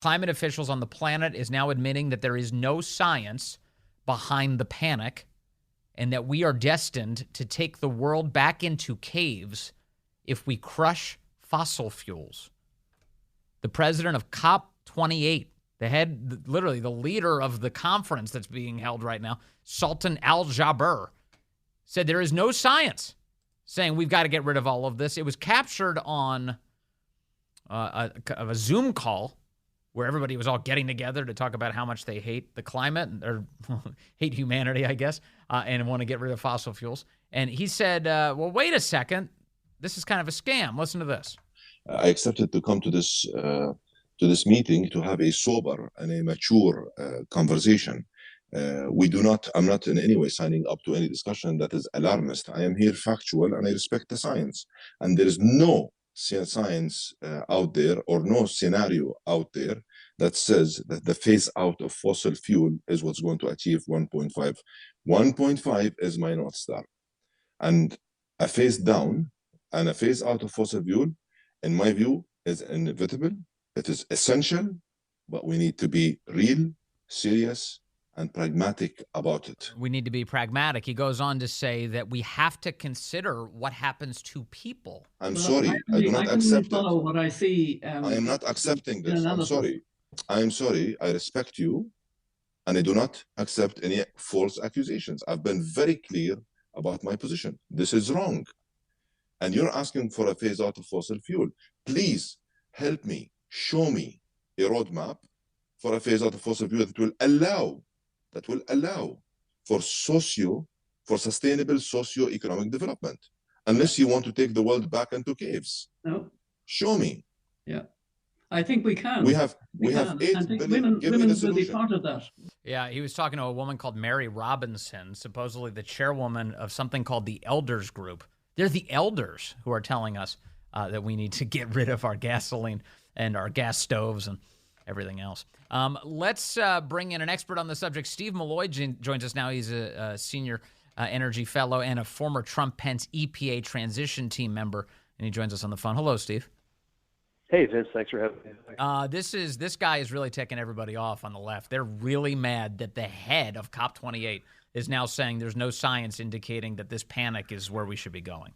Climate officials on the planet is now admitting that there is no science behind the panic and that we are destined to take the world back into caves if we crush fossil fuels. The president of COP28, literally the leader of the conference that's being held right now, Sultan Al-Jaber, said there is no science saying we've got to get rid of all of this. It was captured on a Zoom call where everybody was all getting together to talk about how much they hate the climate, or hate humanity, I guess, and want to get rid of fossil fuels. And he said, well, wait a second. This is kind of a scam. Listen to this. I accepted to come to this meeting to have a sober and a mature conversation. I'm not in any way signing up to any discussion that is alarmist. I am here factual, and I respect the science. And there is no science out there, or no scenario out there, that says that the phase out of fossil fuel is what's going to achieve 1.5. 1.5 is my North Star. And a phase down and a phase out of fossil fuel, in my view, is inevitable. It is essential, but we need to be real, serious, and pragmatic about it. We need to be pragmatic. He goes on to say that we have to consider what happens to people. I'm sorry, I do not accept it. What I see. I am not accepting this. I'm sorry. I'm sorry. I respect you, and I do not accept any false accusations. I've been very clear about my position. This is wrong. And you're asking for a phase out of fossil fuel. Please help me, show me a roadmap for a phase out of fossil fuel that will allow for sustainable socio-economic development. Unless you want to take the world back into caves. No. Show me. Yeah. I think we can. We have 8 billion. Women will be part of that. Yeah, he was talking to a woman called Mary Robinson, supposedly the chairwoman of something called the Elders Group. They're the elders who are telling us that we need to get rid of our gasoline and our gas stoves and everything else. Let's bring in an expert on the subject. Steve Milloy joins us now. He's a senior energy fellow and a former Trump-Pence EPA transition team member, and he joins us on the phone. Hello, Steve. Hey, Vince. Thanks for having me. This guy is really ticking everybody off on the left. They're really mad that the head of COP28 is now saying there's no science indicating that this panic is where we should be going.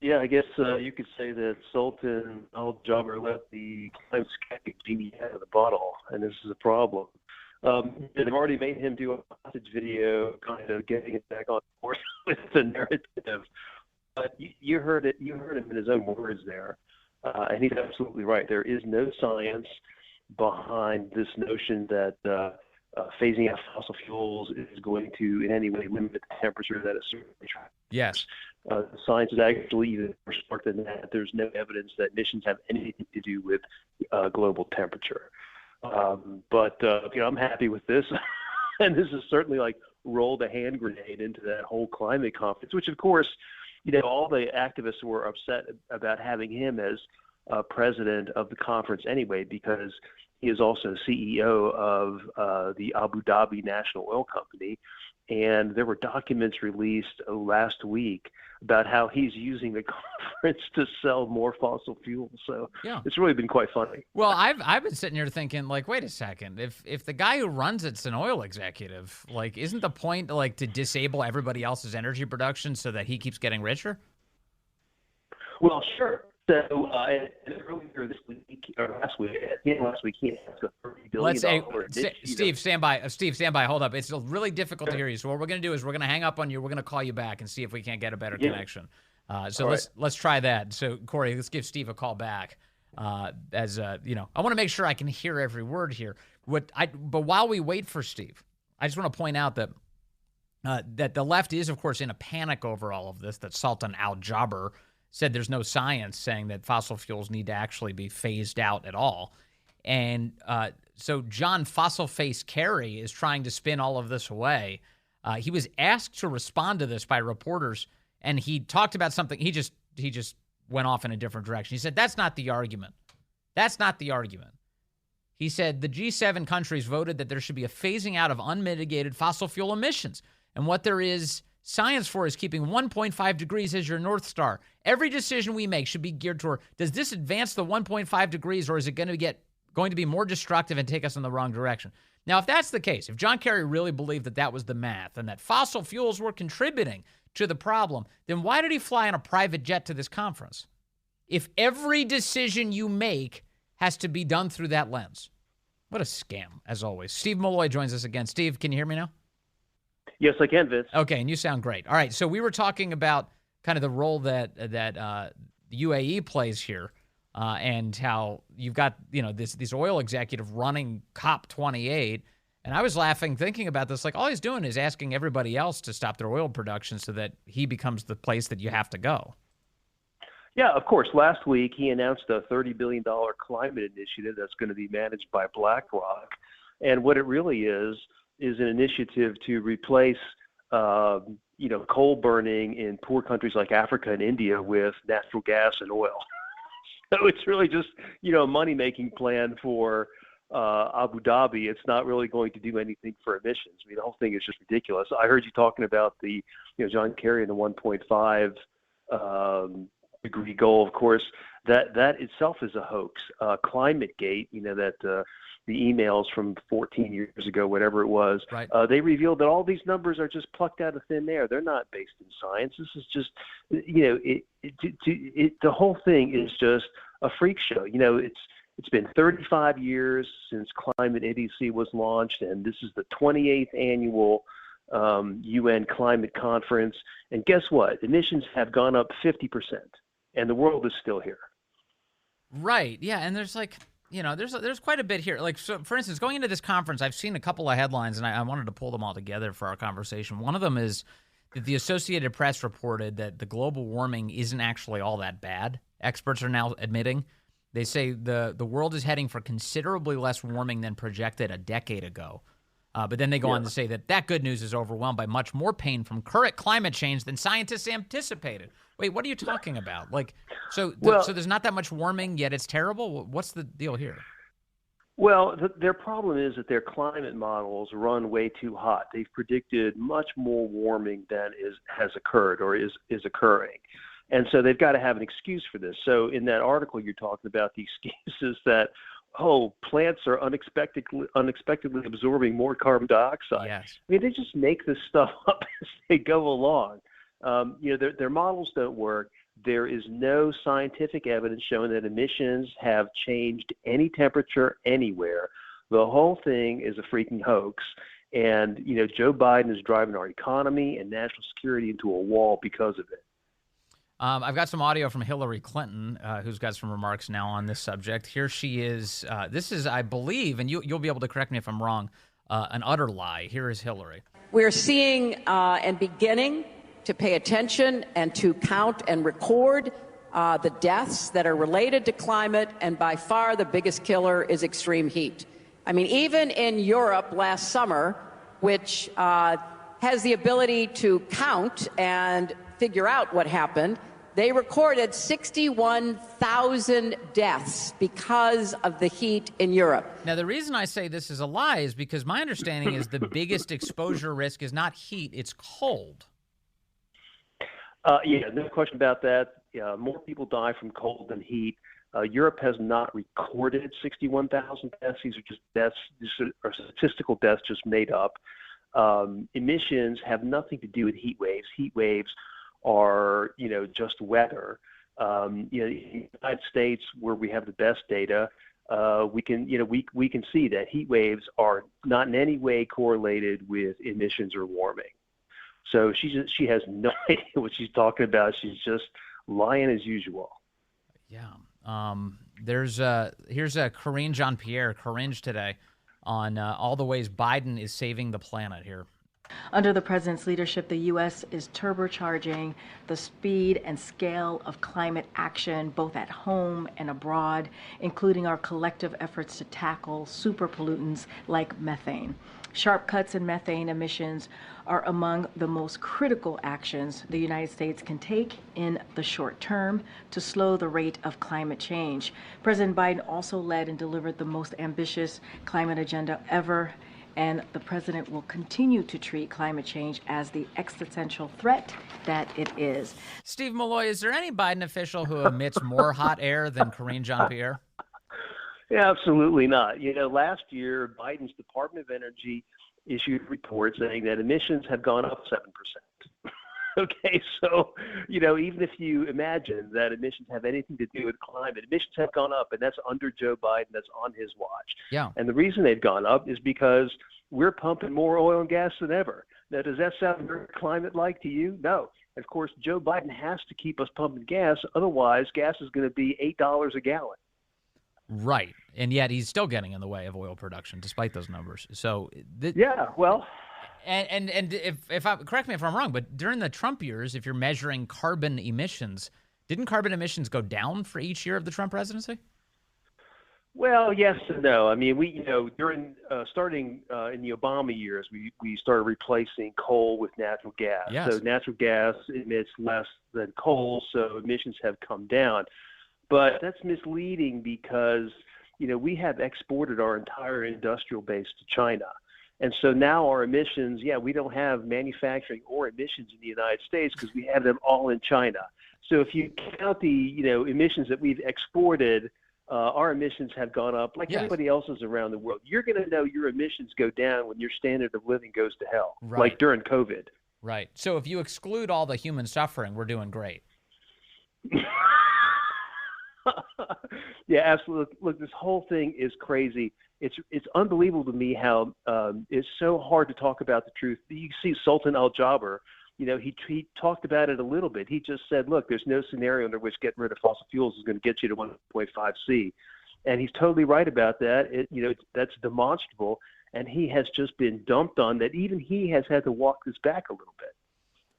Yeah, I guess you could say that Sultan Al-Jaber let the climate skeptic genie out of the bottle, and this is a problem. They've already made him do a hostage video, kind of getting it back on board with the narrative. But you heard it. You heard him in his own words there, and he's absolutely right. There is no science behind this notion that phasing out fossil fuels is going to in any way limit the temperature that is certainly trapped. Yes. The science is actually even more stark than that. There's no evidence that emissions have anything to do with global temperature. But I'm happy with this, and this is certainly like rolled a hand grenade into that whole climate conference, which of course, all the activists were upset about having him as president of the conference anyway, because he is also CEO of the Abu Dhabi National Oil Company. And there were documents released last week about how he's using the conference to sell more fossil fuels. So yeah, it's really been quite funny. Well, I've been sitting here thinking, like, wait a second. If the guy who runs it's an oil executive, like, isn't the point like to disable everybody else's energy production so that he keeps getting richer? Well, sure. So earlier this week, or last week, he announced a $30 billion Steve, stand by. Steve, stand by. Hold up. It's really difficult to hear you. So what we're going to do is we're going to hang up on you. We're going to call you back and see if we can't get a better connection. So let's try that. So, Corey, let's give Steve a call back. I want to make sure I can hear every word here. But while we wait for Steve, I just want to point out that that the left is, of course, in a panic over all of this, that Sultan Al-Jaber said there's no science saying that fossil fuels need to actually be phased out at all. And so John Fossil Face Kerry is trying to spin all of this away. He was asked to respond to this by reporters, and he talked about something. He just went off in a different direction. He said, that's not the argument. That's not the argument. He said the G7 countries voted that there should be a phasing out of unmitigated fossil fuel emissions. And what there is science for is keeping 1.5 degrees as your North Star. Every decision we make should be geared toward, does this advance the 1.5 degrees, or is it going to get going to be more destructive and take us in the wrong direction. Now, if that's the case, if John Kerry really believed that that was the math and that fossil fuels were contributing to the problem, then why did he fly on a private jet to this conference? If every decision you make has to be done through that lens. What a scam, as always. Steve Milloy joins us again. Steve, can you hear me now? Yes, I can, Vince. Okay, and you sound great. All right, so we were talking about kind of the role that the UAE plays here, and how you've got this oil executive running COP28, and I was laughing thinking about this. Like, all he's doing is asking everybody else to stop their oil production so that he becomes the place that you have to go. Yeah, of course. Last week, he announced a $30 billion climate initiative that's going to be managed by BlackRock. And what it really is an initiative to replace, coal burning in poor countries like Africa and India with natural gas and oil. So it's really just, a money-making plan for Abu Dhabi. It's not really going to do anything for emissions. I mean, the whole thing is just ridiculous. I heard you talking about the, John Kerry and the 1.5 degree goal. Of course, that itself is a hoax. ClimateGate, the emails from 14 years ago, whatever it was, right. They revealed that all these numbers are just plucked out of thin air. They're not based in science. This is just, the whole thing is just a freak show. It's been 35 years since Climate ADC was launched, and this is the 28th annual UN climate conference. And guess what? Emissions have gone up 50%, and the world is still here. Right. Yeah. And there's there's quite a bit here. Like, so for instance, going into this conference, I've seen a couple of headlines, and I wanted to pull them all together for our conversation. One of them is that the Associated Press reported that the global warming isn't actually all that bad. Experts are now admitting. They say the world is heading for considerably less warming than projected a decade ago. But then they go on to say that good news is overwhelmed by much more pain from current climate change than scientists anticipated. Wait, what are you talking about? So there's not that much warming, yet it's terrible? What's the deal here? Well, their problem is that their climate models run way too hot. They've predicted much more warming than has occurred or is occurring. And so they've got to have an excuse for this. So in that article, you're talking about the excuses that, plants are unexpectedly absorbing more carbon dioxide. Yes. I mean, they just make this stuff up as they go along. Their models don't work. There is no scientific evidence showing that emissions have changed any temperature anywhere. The whole thing is a freaking hoax. And, Joe Biden is driving our economy and national security into a wall because of it. I've got some audio from Hillary Clinton, who's got some remarks now on this subject. Here she is. This is, I believe, and you'll be able to correct me if I'm wrong, an utter lie. Here is Hillary. We're seeing and beginning to pay attention and to count and record the deaths that are related to climate, and by far the biggest killer is extreme heat. I mean, even in Europe last summer, which has the ability to count and figure out what happened, they recorded 61,000 deaths because of the heat in Europe. Now, the reason I say this is a lie is because my understanding is the biggest exposure risk is not heat, it's cold. No question about that. More people die from cold than heat. Europe has not recorded 61,000 deaths. These are just deaths, are statistical deaths just made up. Emissions have nothing to do with heat waves. Heat waves are, just weather. In the United States, where we have the best data, we can see that heat waves are not in any way correlated with emissions or warming. So she has no idea what she's talking about. She's just lying as usual. Yeah. Here's Karine Jean-Pierre, Coringe today, on all the ways Biden is saving the planet here. Under the president's leadership, the U.S. is turbocharging the speed and scale of climate action, both at home and abroad, including our collective efforts to tackle super pollutants like methane. Sharp cuts in methane emissions are among the most critical actions the United States can take in the short term to slow the rate of climate change. President Biden also led and delivered the most ambitious climate agenda ever, and the president will continue to treat climate change as the existential threat that it is. Steve Milloy, is there any Biden official who emits more hot air than Karine Jean-Pierre? Yeah, absolutely not. Last year, Biden's Department of Energy issued a report saying that emissions have gone up 7%. Okay, so, even if you imagine that emissions have anything to do with climate, emissions have gone up, and that's under Joe Biden, that's on his watch. Yeah. And the reason they've gone up is because we're pumping more oil and gas than ever. Now, does that sound very climate-like to you? No. Of course, Joe Biden has to keep us pumping gas. Otherwise, gas is going to be $8 a gallon. Right. And yet he's still getting in the way of oil production despite those numbers. So yeah, well, and if I correct me if I'm wrong, but during the Trump years, if you're measuring carbon emissions, didn't carbon emissions go down for each year of the Trump presidency? Well, yes and no. I mean, we during starting in the Obama years, we started replacing coal with natural gas. Yes. So natural gas emits less than coal, so emissions have come down. But that's misleading because we have exported our entire industrial base to China. And so now our emissions, we don't have manufacturing or emissions in the United States because we have them all in China. So if you count the, emissions that we've exported, our emissions have gone up like everybody else's around the world. You're going to know your emissions go down when your standard of living goes to hell, like during COVID. Right. So if you exclude all the human suffering, we're doing great. Yeah, absolutely. Look, this whole thing is crazy. It's unbelievable to me how it's so hard to talk about the truth. You see Sultan Al-Jaber, he talked about it a little bit. He just said, look, there's no scenario under which getting rid of fossil fuels is going to get you to 1.5 C. And he's totally right about that. That's demonstrable. And he has just been dumped on that. Even he has had to walk this back a little bit.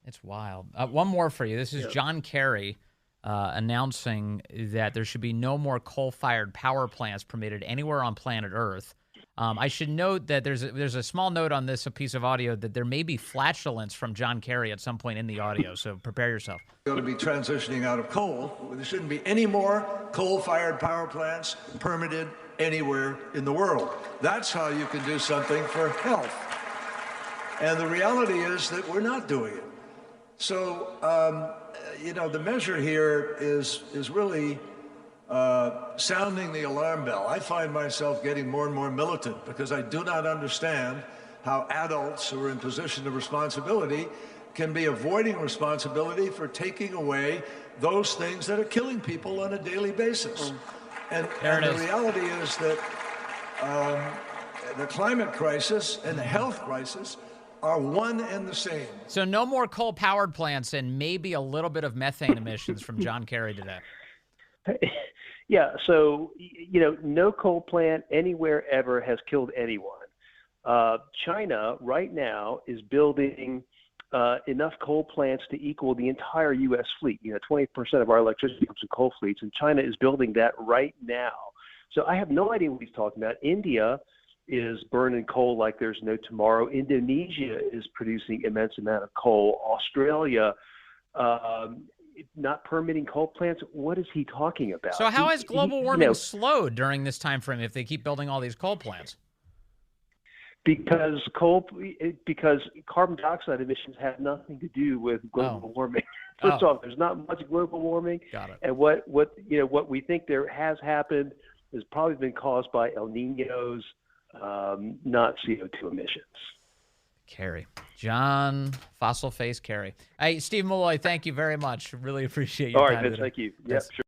It's wild. One more for you. This is John Kerry announcing that there should be no more coal-fired power plants permitted anywhere on planet Earth. I should note that there's a small note on this piece of audio that there may be flatulence from John Kerry at some point in the audio, so prepare yourself. We're going to be transitioning out of coal. There shouldn't be any more coal-fired power plants permitted anywhere in the world. That's how you can do something for health. And the reality is that we're not doing it. So, the measure here is really sounding the alarm bell. I find myself getting more and more militant because I do not understand how adults who are in position of responsibility can be avoiding responsibility for taking away those things that are killing people on a daily basis. And the reality is that the climate crisis and the health crisis are one and the same. So no more coal-powered plants and maybe a little bit of methane emissions from John Kerry today. Yeah, so, no coal plant anywhere ever has killed anyone. China right now is building enough coal plants to equal the entire U.S. fleet. 20% of our electricity comes from coal fleets, and China is building that right now. So I have no idea what he's talking about. India is burning coal like there's no tomorrow. Indonesia is producing immense amount of coal. Australia, not permitting coal plants. What is he talking about? So how has global warming slowed during this time frame if they keep building all these coal plants? Because carbon dioxide emissions have nothing to do with global warming. First off, there's not much global warming. Got it. And what we think there has happened has probably been caused by El Niños, not CO2 emissions. Kerry. John Fossil Face Kerry. Hey, Steve Milloy, thank you very much. Really appreciate your time. All right, Vince, thank you. Yeah, sure.